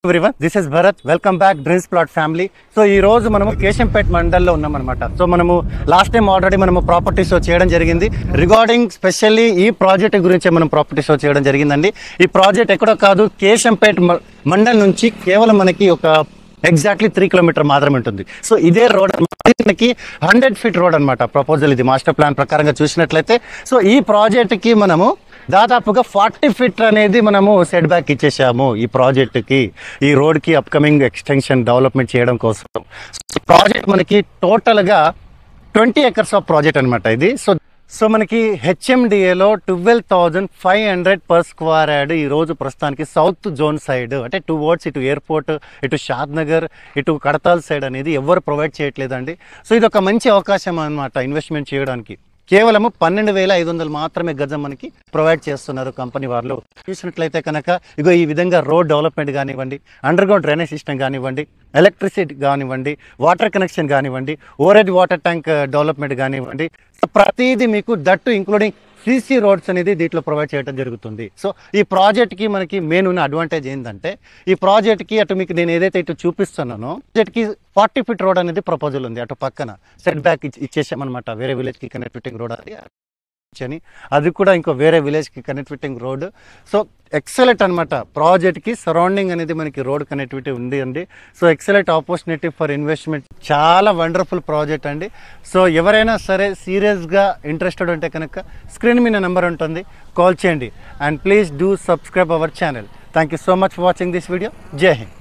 everyone, this is Bharat. Welcome back Dreams Plot family. So ఈ రోజు మనము కేశంపేట్ మండల్లో ఉన్నాం అన్నమాట. సో మనము లాస్ట్ టైం ఆల్రెడీ మనము ప్రాపర్టీ షో చేయడం జరిగింది. రిగార్డింగ్ స్పెషల్లీ ఈ ప్రాజెక్ట్ గురించి మనం ప్రాపర్టీ షో చేయడం జరిగిందండి. ఈ ప్రాజెక్ట్ ఎక్కడో కాదు, కేశంపేట్ మండల్ నుంచి కేవలం మనకి ఒక ఎగ్జాక్ట్లీ 3 కిలోమీటర్ మాత్రమే ఉంటుంది. సో ఇదే రోడ్ మనకి 100 ఫీట్ రోడ్ అనమాట. ప్రపోజల్ ఇది మాస్టర్ ప్లాన్ ప్రకారంగా చూసినట్లయితే. సో ఈ ప్రాజెక్ట్కి మనము దాదాపుగా 40 ఫీట్ అనేది మనము సెట్ బ్యాక్ ఇచ్చేసాము ఈ ప్రాజెక్టుకి, ఈ రోడ్కి అప్కమింగ్ ఎక్స్టెన్షన్ డెవలప్మెంట్ చేయడం కోసం. ప్రాజెక్ట్ మనకి టోటల్గా 20 acres ఆఫ్ ప్రాజెక్ట్ అనమాట ఇది. సో మనకి హెచ్ఎండిఏలో 12,500 per square యార్డ్ ఈ రోజు ప్రస్తుతానికి సౌత్ జోన్ సైడ్, అంటే టువర్డ్స్ ఇటు ఎయిర్పోర్ట్, ఇటు షాద్ నగర్, ఇటు కడతాల్ సైడ్ అనేది ఎవరు ప్రొవైడ్ చేయట్లేదండి. సో ఇది ఒక మంచి అవకాశం అనమాట ఇన్వెస్ట్మెంట్ చేయడానికి. కేవలము 12,500 మాత్రమే గజం మనకి ప్రొవైడ్ చేస్తున్నారు కంపెనీ వాళ్ళు. చూసినట్లయితే కనుక ఇగో ఈ విధంగా రోడ్ డెవలప్మెంట్ కానివ్వండి, అండర్ గ్రౌండ్ డ్రైనేజ్ సిస్టమ్ కానివ్వండి, ఎలక్ట్రిసిటీ కానివ్వండి, వాటర్ కనెక్షన్ కానివ్వండి, ఓవరేజ్ వాటర్ ట్యాంక్ డెవలప్మెంట్ కానివ్వండి, సో ప్రతిదీ మీకు దట్టు ఇంక్లూడింగ్ సీసీ రోడ్స్ అనేది దీంట్లో ప్రొవైడ్ చేయడం జరుగుతుంది. సో ఈ ప్రాజెక్ట్కి మనకి మెయిన్ ఉన్న అడ్వాంటేజ్ ఏంటంటే, ఈ ప్రాజెక్ట్కి అటు మీకు నేను ఏదైతే ఇటు చూపిస్తున్నానో ప్రాజెక్ట్కి 40 ఫీట్ రోడ్ అనేది ప్రపోజల్ ఉంది. అటు పక్కన సెట్ బ్యాక్ ఇచ్చేసామన్నమాట. వేరే విలేజ్కి కనెక్టింగ్ రోడ్ అది కూడా ఇంకో వేరే విలేజ్కి కనెక్టింగ్ రోడ్. సో ఎక్సలెంట్ అనమాట. ప్రాజెక్ట్కి సరౌండింగ్ అనేది మనకి రోడ్ కనెక్టివిటీ ఉంది అండి. So excellent opportunity for investment. చాలా వండర్ఫుల్ ప్రాజెక్ట్ అండి. సో ఎవరైనా సరే సీరియస్గా ఇంట్రెస్టెడ్ ఉంటే కనుక స్క్రీన్ మీద నెంబర్ ఉంటుంది, కాల్ చేయండి. And please do subscribe our channel. Thank you so much for watching this video. జై హింద్.